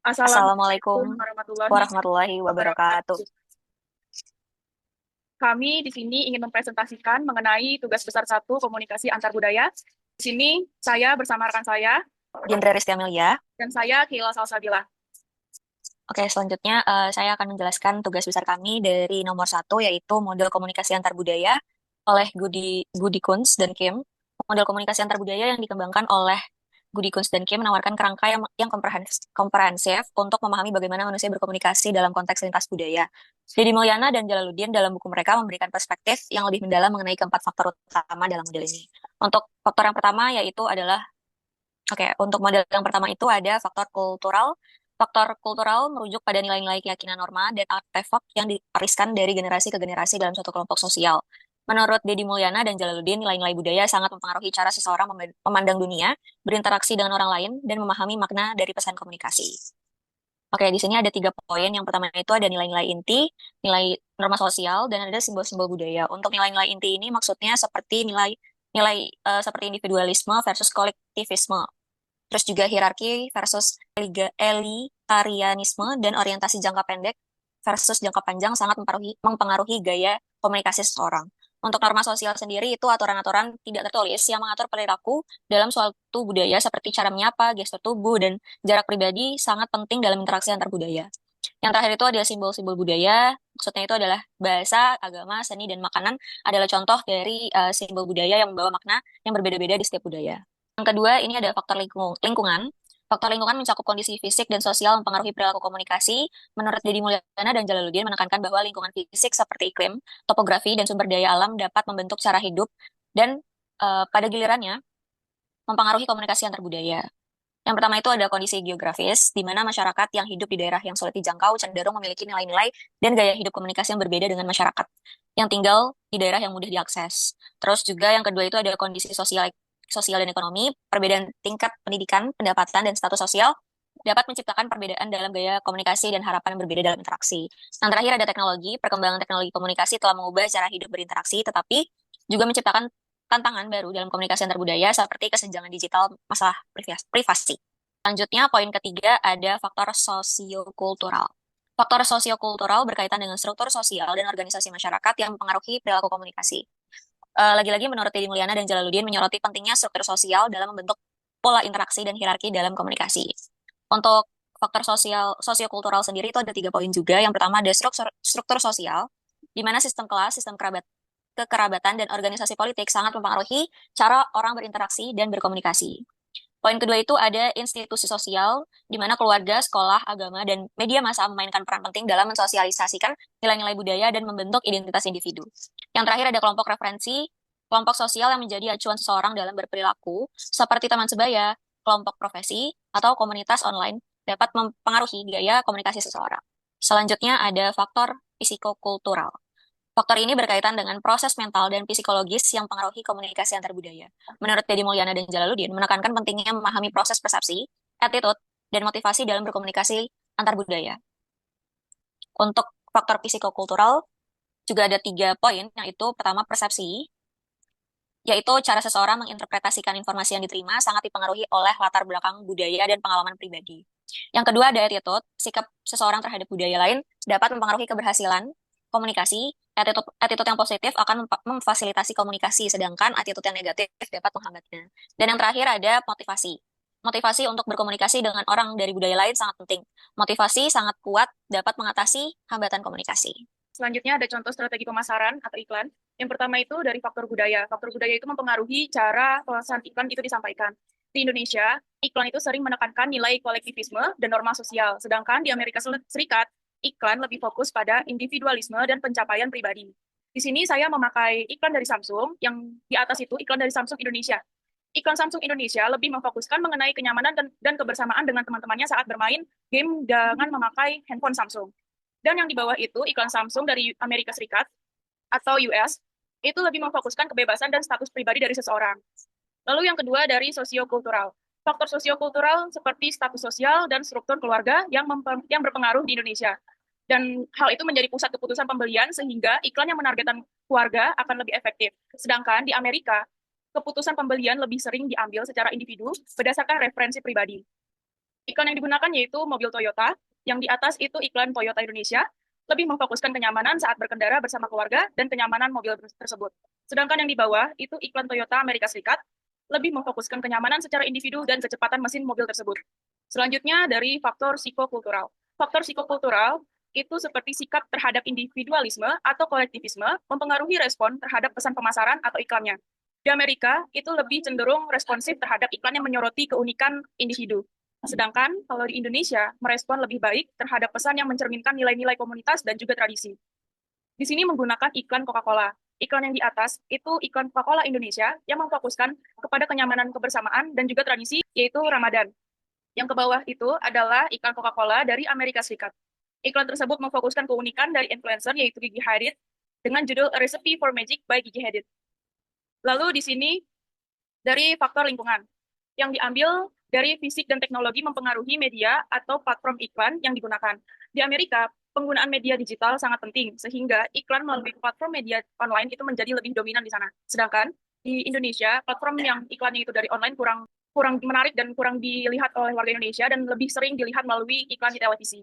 Assalamualaikum Assalamualaikum warahmatullahi warahmatullahi wabarakatuh. wabarakatuh. Kami di sini ingin mempresentasikan mengenai tugas besar satu komunikasi antar budaya. Di sini saya bersama rekan saya Jendra Rizky Amelia. dan saya Kila Salsabila. Oke, selanjutnya saya akan menjelaskan tugas besar kami dari nomor satu, yaitu model komunikasi antar budaya oleh Gudi Kunz dan Kim. Model komunikasi antar budaya yang dikembangkan oleh Gudi Kunz dan Kim menawarkan kerangka yang komprehensif untuk memahami bagaimana manusia berkomunikasi dalam konteks lintas budaya. Deddy Mulyana dan Jalaluddin dalam buku mereka memberikan perspektif yang lebih mendalam mengenai keempat faktor utama dalam model ini. Untuk faktor yang pertama yaitu adalah Oke, untuk model yang pertama itu ada faktor kultural. Faktor kultural merujuk pada nilai-nilai keyakinan norma dan artefak yang diwariskan dari generasi ke generasi dalam suatu kelompok sosial. Menurut Deddy Mulyana dan Jalaluddin, nilai-nilai budaya sangat mempengaruhi cara seseorang memandang dunia, berinteraksi dengan orang lain, dan memahami makna dari pesan komunikasi. Oke, di sini ada tiga poin. Yang pertama itu ada nilai-nilai inti, nilai norma sosial, dan ada simbol-simbol budaya. Untuk nilai-nilai inti ini maksudnya seperti nilai seperti individualisme versus kolektivisme, terus juga hierarki versus elitarianisme, dan orientasi jangka pendek versus jangka panjang sangat mempengaruhi gaya komunikasi seseorang. Untuk norma sosial sendiri itu aturan-aturan tidak tertulis yang mengatur perilaku dalam suatu budaya seperti cara menyapa, gestur tubuh, dan jarak pribadi sangat penting dalam interaksi antar budaya. Yang terakhir itu ada simbol-simbol budaya, maksudnya itu adalah bahasa, agama, seni, dan makanan adalah contoh dari simbol budaya yang membawa makna yang berbeda-beda di setiap budaya. Yang kedua, ini ada faktor lingkungan. Faktor lingkungan mencakup kondisi fisik dan sosial mempengaruhi perilaku komunikasi. Menurut Deddy Mulyana dan Jalaluddin menekankan bahwa lingkungan fisik seperti iklim, topografi, dan sumber daya alam dapat membentuk cara hidup dan pada gilirannya mempengaruhi komunikasi antar budaya. Yang pertama itu ada kondisi geografis, di mana masyarakat yang hidup di daerah yang sulit dijangkau cenderung memiliki nilai-nilai dan gaya hidup komunikasi yang berbeda dengan masyarakat yang tinggal di daerah yang mudah diakses. Terus juga yang kedua itu ada kondisi sosial dan ekonomi, perbedaan tingkat pendidikan, pendapatan, dan status sosial dapat menciptakan perbedaan dalam gaya komunikasi dan harapan yang berbeda dalam interaksi. Yang terakhir ada teknologi, perkembangan teknologi komunikasi telah mengubah cara hidup berinteraksi, tetapi juga menciptakan tantangan baru dalam komunikasi antar budaya seperti kesenjangan digital, masalah privasi. Selanjutnya, poin ketiga ada faktor sosiokultural. Faktor sosiokultural berkaitan dengan struktur sosial dan organisasi masyarakat yang mempengaruhi perilaku komunikasi. Lagi-lagi menurut Teddy Mulyana dan Jalaluddin menyoroti pentingnya struktur sosial dalam membentuk pola interaksi dan hierarki dalam komunikasi. Untuk faktor sosiokultural sendiri itu ada tiga poin juga. Yang pertama ada struktur sosial, di mana sistem kelas, sistem kekerabatan, dan organisasi politik sangat mempengaruhi cara orang berinteraksi dan berkomunikasi. Poin kedua itu ada institusi sosial, di mana keluarga, sekolah, agama, dan media massa memainkan peran penting dalam mensosialisasikan nilai-nilai budaya dan membentuk identitas individu. Yang terakhir ada kelompok referensi, kelompok sosial yang menjadi acuan seseorang dalam berperilaku, seperti teman sebaya, kelompok profesi, atau komunitas online dapat mempengaruhi gaya komunikasi seseorang. Selanjutnya ada faktor psikokultural. Faktor ini berkaitan dengan proses mental dan psikologis yang mempengaruhi komunikasi antar budaya. Menurut Deddy Mulyana dan Jalaluddin, menekankan pentingnya memahami proses persepsi, attitude, dan motivasi dalam berkomunikasi antar budaya. Untuk faktor psikokultural, juga ada tiga poin, yaitu pertama persepsi, yaitu cara seseorang menginterpretasikan informasi yang diterima sangat dipengaruhi oleh latar belakang budaya dan pengalaman pribadi. Yang kedua ada attitude, sikap seseorang terhadap budaya lain dapat mempengaruhi keberhasilan komunikasi. Attitude yang positif akan memfasilitasi komunikasi, sedangkan attitude yang negatif dapat menghambatnya. Dan yang terakhir ada motivasi. Motivasi untuk berkomunikasi dengan orang dari budaya lain sangat penting. Motivasi sangat kuat dapat mengatasi hambatan komunikasi. Selanjutnya ada contoh strategi pemasaran atau iklan. Yang pertama itu dari faktor budaya. Faktor budaya itu mempengaruhi cara pesan iklan itu disampaikan. Di Indonesia, iklan itu sering menekankan nilai kolektivisme dan norma sosial, sedangkan di Amerika Serikat, iklan lebih fokus pada individualisme dan pencapaian pribadi. Di sini saya memakai iklan dari Samsung, yang di atas itu iklan dari Samsung Indonesia. Iklan Samsung Indonesia lebih memfokuskan mengenai kenyamanan dan kebersamaan dengan teman-temannya saat bermain game dengan memakai handphone Samsung. Dan yang di bawah itu iklan Samsung dari Amerika Serikat atau US, itu lebih memfokuskan kebebasan dan status pribadi dari seseorang. Lalu yang kedua dari sosiokultural. Faktor sosiokultural seperti status sosial dan struktur keluarga yang berpengaruh di Indonesia. Dan hal itu menjadi pusat keputusan pembelian sehingga iklan yang menargetkan keluarga akan lebih efektif. Sedangkan di Amerika, keputusan pembelian lebih sering diambil secara individu berdasarkan referensi pribadi. Iklan yang digunakan yaitu mobil Toyota, yang di atas itu iklan Toyota Indonesia, lebih memfokuskan kenyamanan saat berkendara bersama keluarga dan kenyamanan mobil tersebut. Sedangkan yang di bawah itu iklan Toyota Amerika Serikat, lebih memfokuskan kenyamanan secara individu dan kecepatan mesin mobil tersebut. Selanjutnya dari faktor psikokultural. Faktor psikokultural itu seperti sikap terhadap individualisme atau kolektivisme mempengaruhi respon terhadap pesan pemasaran atau iklannya. Di Amerika, itu lebih cenderung responsif terhadap iklan yang menyoroti keunikan individu. Sedangkan kalau di Indonesia, merespon lebih baik terhadap pesan yang mencerminkan nilai-nilai komunitas dan juga tradisi. Di sini menggunakan iklan Coca-Cola. Iklan yang di atas itu iklan Coca-Cola Indonesia yang memfokuskan kepada kenyamanan kebersamaan dan juga tradisi, yaitu Ramadan. Yang ke bawah itu adalah iklan Coca-Cola dari Amerika Serikat. Iklan tersebut memfokuskan keunikan dari influencer, yaitu Gigi Hadid, dengan judul A Recipe for Magic by Gigi Hadid. Lalu di sini dari faktor lingkungan, yang diambil dari fisik dan teknologi mempengaruhi media atau platform iklan yang digunakan. Di Amerika, penggunaan media digital sangat penting, sehingga iklan melalui platform media online itu menjadi lebih dominan di sana. Sedangkan di Indonesia, platform yang iklannya itu dari online kurang kurang menarik dan kurang dilihat oleh warga Indonesia dan lebih sering dilihat melalui iklan di televisi.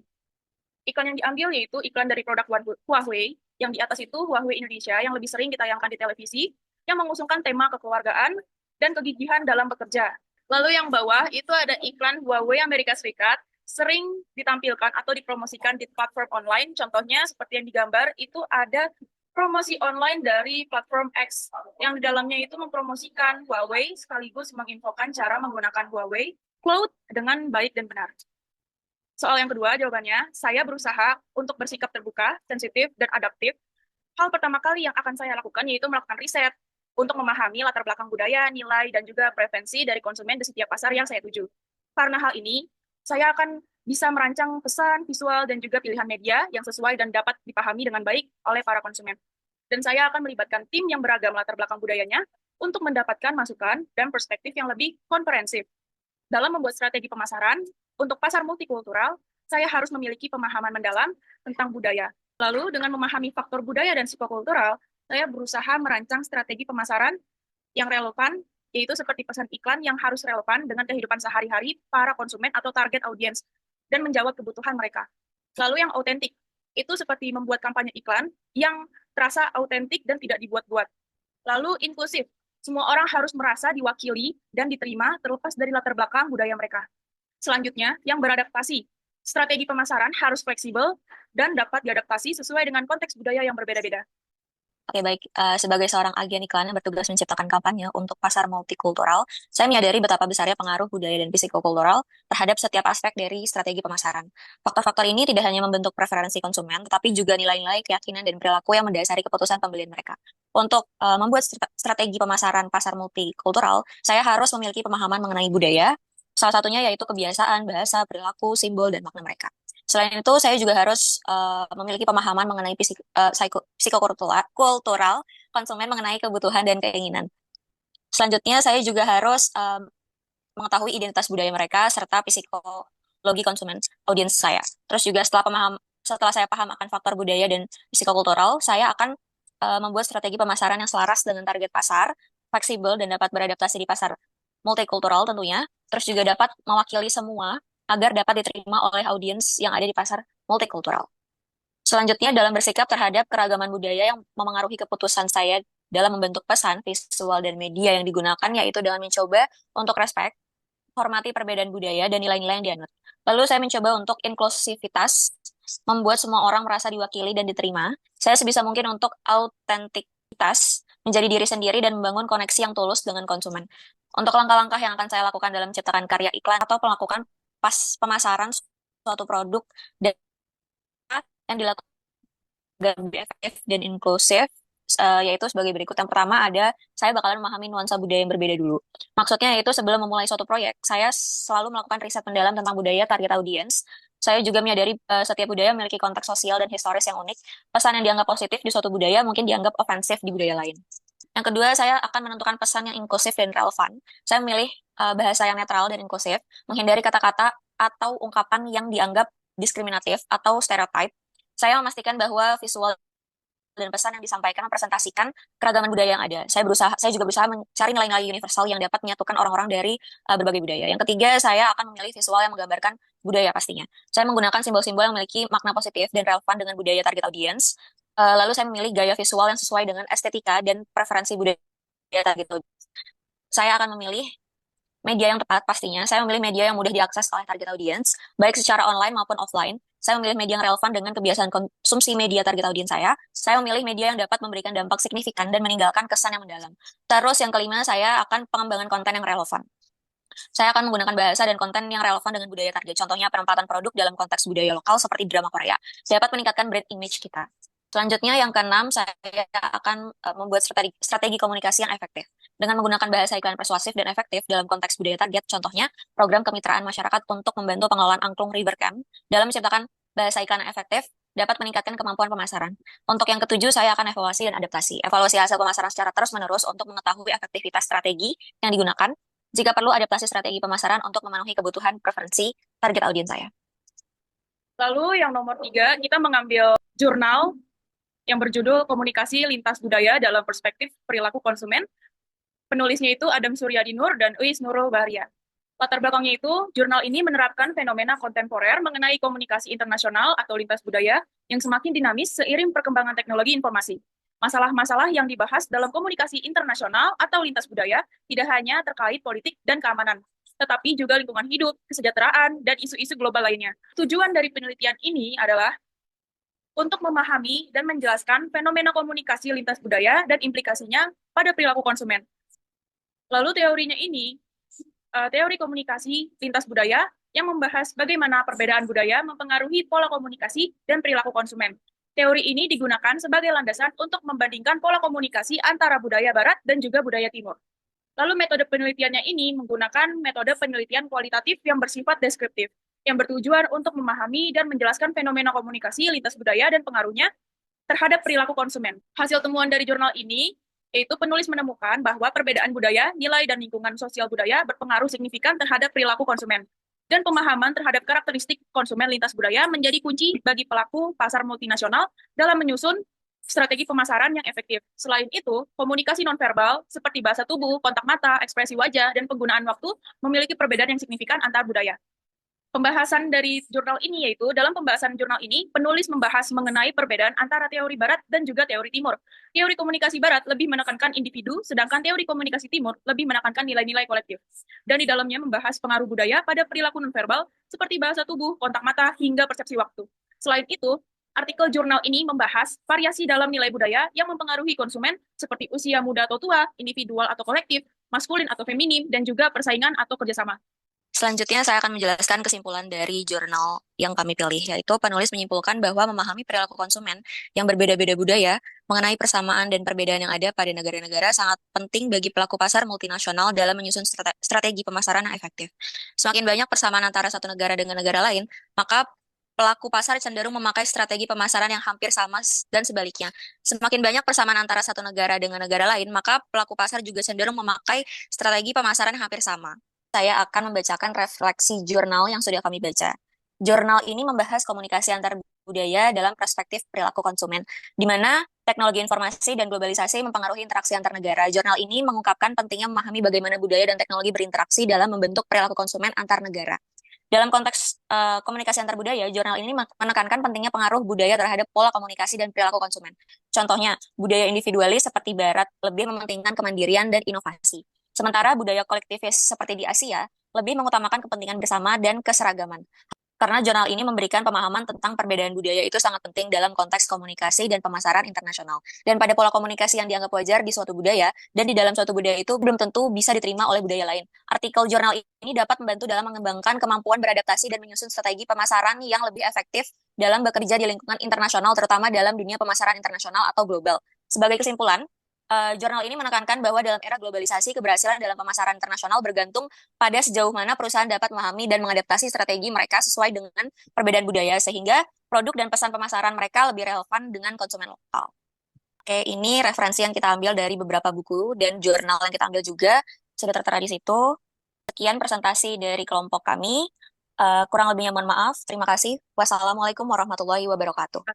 Iklan yang diambil yaitu iklan dari produk Huawei, yang di atas itu Huawei Indonesia yang lebih sering ditayangkan di televisi, yang mengusungkan tema kekeluargaan dan kegigihan dalam bekerja. Lalu yang bawah itu ada iklan Huawei Amerika Serikat, sering ditampilkan atau dipromosikan di platform online. Contohnya seperti yang digambar, itu ada promosi online dari platform X, yang di dalamnya itu mempromosikan Huawei sekaligus menginfokan cara menggunakan Huawei Cloud dengan baik dan benar. Soal yang kedua, jawabannya, saya berusaha untuk bersikap terbuka, sensitif, dan adaptif. Hal pertama kali yang akan saya lakukan yaitu melakukan riset untuk memahami latar belakang budaya, nilai, dan juga preferensi dari konsumen di setiap pasar yang saya tuju. Karena hal ini, saya akan bisa merancang pesan, visual, dan juga pilihan media yang sesuai dan dapat dipahami dengan baik oleh para konsumen. Dan saya akan melibatkan tim yang beragam latar belakang budayanya untuk mendapatkan masukan dan perspektif yang lebih komprehensif. Dalam membuat strategi pemasaran, untuk pasar multikultural, saya harus memiliki pemahaman mendalam tentang budaya. Lalu, dengan memahami faktor budaya dan psikokultural, saya berusaha merancang strategi pemasaran yang relevan, yaitu seperti pesan iklan yang harus relevan dengan kehidupan sehari-hari para konsumen atau target audiens, dan menjawab kebutuhan mereka. Lalu yang autentik, itu seperti membuat kampanye iklan yang terasa autentik dan tidak dibuat-buat. Lalu inklusif, semua orang harus merasa diwakili dan diterima terlepas dari latar belakang budaya mereka. Selanjutnya, yang beradaptasi. Strategi pemasaran harus fleksibel dan dapat diadaptasi sesuai dengan konteks budaya yang berbeda-beda. Oke, baik. Sebagai seorang agen iklan yang bertugas menciptakan kampanye untuk pasar multikultural, saya menyadari betapa besarnya pengaruh budaya dan psikokultural terhadap setiap aspek dari strategi pemasaran. Faktor-faktor ini tidak hanya membentuk preferensi konsumen, tetapi juga nilai-nilai, keyakinan, dan perilaku yang mendasari keputusan pembelian mereka. Untuk membuat strategi pemasaran pasar multikultural, saya harus memiliki pemahaman mengenai budaya, salah satunya yaitu kebiasaan, bahasa, perilaku, simbol, dan makna mereka. Selain itu, saya juga harus memiliki pemahaman mengenai psikokultural konsumen mengenai kebutuhan dan keinginan. Selanjutnya, saya juga harus mengetahui identitas budaya mereka serta psikologi konsumen audiens saya. Terus juga setelah saya paham akan faktor budaya dan psikokultural, saya akan membuat strategi pemasaran yang selaras dengan target pasar, fleksibel dan dapat beradaptasi di pasar multikultural tentunya, terus juga dapat mewakili semua agar dapat diterima oleh audiens yang ada di pasar multikultural. Selanjutnya, dalam bersikap terhadap keragaman budaya yang memengaruhi keputusan saya dalam membentuk pesan, visual, dan media yang digunakan, yaitu dengan mencoba untuk respect, hormati perbedaan budaya, dan nilai-nilai yang dianut. Lalu saya mencoba untuk inklusivitas, membuat semua orang merasa diwakili dan diterima. Saya sebisa mungkin untuk autentikitas, menjadi diri sendiri, dan membangun koneksi yang tulus dengan konsumen. Untuk langkah-langkah yang akan saya lakukan dalam menciptakan karya iklan atau melakukan pemasaran suatu produk dan yang dilakukan lebih efektif dan inklusif, yaitu sebagai berikut. Yang pertama ada, saya bakalan memahami nuansa budaya yang berbeda dulu. Maksudnya yaitu sebelum memulai suatu proyek, saya selalu melakukan riset mendalam tentang budaya target audiens. Saya juga menyadari setiap budaya memiliki konteks sosial dan historis yang unik. Pesan yang dianggap positif di suatu budaya mungkin dianggap ofensif di budaya lain. Yang kedua, saya akan menentukan pesan yang inklusif dan relevan. Saya memilih bahasa yang netral dan inklusif, menghindari kata-kata atau ungkapan yang dianggap diskriminatif atau stereotype. Saya memastikan bahwa visual dan pesan yang disampaikan mempresentasikan keragaman budaya yang ada. Saya juga berusaha mencari nilai-nilai universal yang dapat menyatukan orang-orang dari berbagai budaya. Yang ketiga, saya akan memilih visual yang menggambarkan budaya pastinya. Saya menggunakan simbol-simbol yang memiliki makna positif dan relevan dengan budaya target audience. Lalu saya memilih gaya visual yang sesuai dengan estetika dan preferensi budaya target audience. Saya akan memilih media yang tepat pastinya. Saya memilih media yang mudah diakses oleh target audience, baik secara online maupun offline. Saya memilih media yang relevan dengan kebiasaan konsumsi media target audience saya. Saya memilih media yang dapat memberikan dampak signifikan dan meninggalkan kesan yang mendalam. Terus yang kelima, saya akan pengembangan konten yang relevan. Saya akan menggunakan bahasa dan konten yang relevan dengan budaya target. Contohnya penempatan produk dalam konteks budaya lokal seperti drama Korea. Dapat meningkatkan brand image kita. Selanjutnya yang keenam, saya akan membuat strategi komunikasi yang efektif. Dengan menggunakan bahasa iklan persuasif dan efektif dalam konteks budaya target, contohnya program kemitraan masyarakat untuk membantu pengelolaan angklung River Camp dalam menciptakan bahasa iklan yang efektif dapat meningkatkan kemampuan pemasaran. Untuk yang ketujuh, saya akan evaluasi dan adaptasi. Evaluasi hasil pemasaran secara terus-menerus untuk mengetahui efektivitas strategi yang digunakan. Jika perlu, adaptasi strategi pemasaran untuk memenuhi kebutuhan preferensi target audiens saya. Lalu yang nomor 3, kita mengambil jurnal yang berjudul Komunikasi Lintas Budaya dalam Perspektif Perilaku Konsumen. Penulisnya itu Adam Suryadi Nur dan Uis Nurul Bahria. Latar belakangnya itu, jurnal ini menerapkan fenomena kontemporer mengenai komunikasi internasional atau lintas budaya yang semakin dinamis seiring perkembangan teknologi informasi. Masalah-masalah yang dibahas dalam komunikasi internasional atau lintas budaya tidak hanya terkait politik dan keamanan, tetapi juga lingkungan hidup, kesejahteraan, dan isu-isu global lainnya. Tujuan dari penelitian ini adalah untuk memahami dan menjelaskan fenomena komunikasi lintas budaya dan implikasinya pada perilaku konsumen. Lalu teori komunikasi lintas budaya yang membahas bagaimana perbedaan budaya mempengaruhi pola komunikasi dan perilaku konsumen. Teori ini digunakan sebagai landasan untuk membandingkan pola komunikasi antara budaya barat dan juga budaya timur. Lalu metode penelitiannya ini menggunakan metode penelitian kualitatif yang bersifat deskriptif, yang bertujuan untuk memahami dan menjelaskan fenomena komunikasi lintas budaya dan pengaruhnya terhadap perilaku konsumen. Hasil temuan dari jurnal ini yaitu penulis menemukan bahwa perbedaan budaya, nilai, dan lingkungan sosial budaya berpengaruh signifikan terhadap perilaku konsumen. Dan pemahaman terhadap karakteristik konsumen lintas budaya menjadi kunci bagi pelaku pasar multinasional dalam menyusun strategi pemasaran yang efektif. Selain itu, komunikasi nonverbal seperti bahasa tubuh, kontak mata, ekspresi wajah, dan penggunaan waktu memiliki perbedaan yang signifikan antar budaya. Pembahasan dari jurnal ini yaitu, dalam pembahasan jurnal ini, penulis membahas mengenai perbedaan antara teori barat dan juga teori timur. Teori komunikasi barat lebih menekankan individu, sedangkan teori komunikasi timur lebih menekankan nilai-nilai kolektif. Dan di dalamnya membahas pengaruh budaya pada perilaku nonverbal, seperti bahasa tubuh, kontak mata, hingga persepsi waktu. Selain itu, artikel jurnal ini membahas variasi dalam nilai budaya yang mempengaruhi konsumen, seperti usia muda atau tua, individual atau kolektif, maskulin atau feminim, dan juga persaingan atau kerjasama. Selanjutnya, saya akan menjelaskan kesimpulan dari jurnal yang kami pilih, yaitu penulis menyimpulkan bahwa memahami perilaku konsumen yang berbeda-beda budaya mengenai persamaan dan perbedaan yang ada pada negara-negara sangat penting bagi pelaku pasar multinasional dalam menyusun strategi pemasaran yang efektif. Semakin banyak persamaan antara satu negara dengan negara lain, maka pelaku pasar cenderung memakai strategi pemasaran yang hampir sama dan sebaliknya. Semakin banyak persamaan antara satu negara dengan negara lain, maka pelaku pasar juga cenderung memakai strategi pemasaran yang hampir sama. Saya akan membacakan refleksi jurnal yang sudah kami baca. Jurnal ini membahas komunikasi antar budaya dalam perspektif perilaku konsumen, di mana teknologi informasi dan globalisasi mempengaruhi interaksi antar negara. Jurnal ini mengungkapkan pentingnya memahami bagaimana budaya dan teknologi berinteraksi dalam membentuk perilaku konsumen antar negara. Dalam konteks komunikasi antar budaya, jurnal ini menekankan pentingnya pengaruh budaya terhadap pola komunikasi dan perilaku konsumen. Contohnya, budaya individualis seperti Barat lebih mementingkan kemandirian dan inovasi. Sementara budaya kolektivis seperti di Asia lebih mengutamakan kepentingan bersama dan keseragaman. Karena jurnal ini memberikan pemahaman tentang perbedaan budaya itu sangat penting dalam konteks komunikasi dan pemasaran internasional. Dan pada pola komunikasi yang dianggap wajar di suatu budaya, dan di dalam suatu budaya itu belum tentu bisa diterima oleh budaya lain. Artikel jurnal ini dapat membantu dalam mengembangkan kemampuan beradaptasi dan menyusun strategi pemasaran yang lebih efektif dalam bekerja di lingkungan internasional, terutama dalam dunia pemasaran internasional atau global. Sebagai kesimpulan, jurnal ini menekankan bahwa dalam era globalisasi, keberhasilan dalam pemasaran internasional bergantung pada sejauh mana perusahaan dapat memahami dan mengadaptasi strategi mereka sesuai dengan perbedaan budaya, sehingga produk dan pesan pemasaran mereka lebih relevan dengan konsumen lokal. Oke, ini referensi yang kita ambil dari beberapa buku dan jurnal yang kita ambil juga sudah tertera di situ. Sekian presentasi dari kelompok kami. Kurang lebihnya mohon maaf. Terima kasih. Wassalamualaikum warahmatullahi wabarakatuh.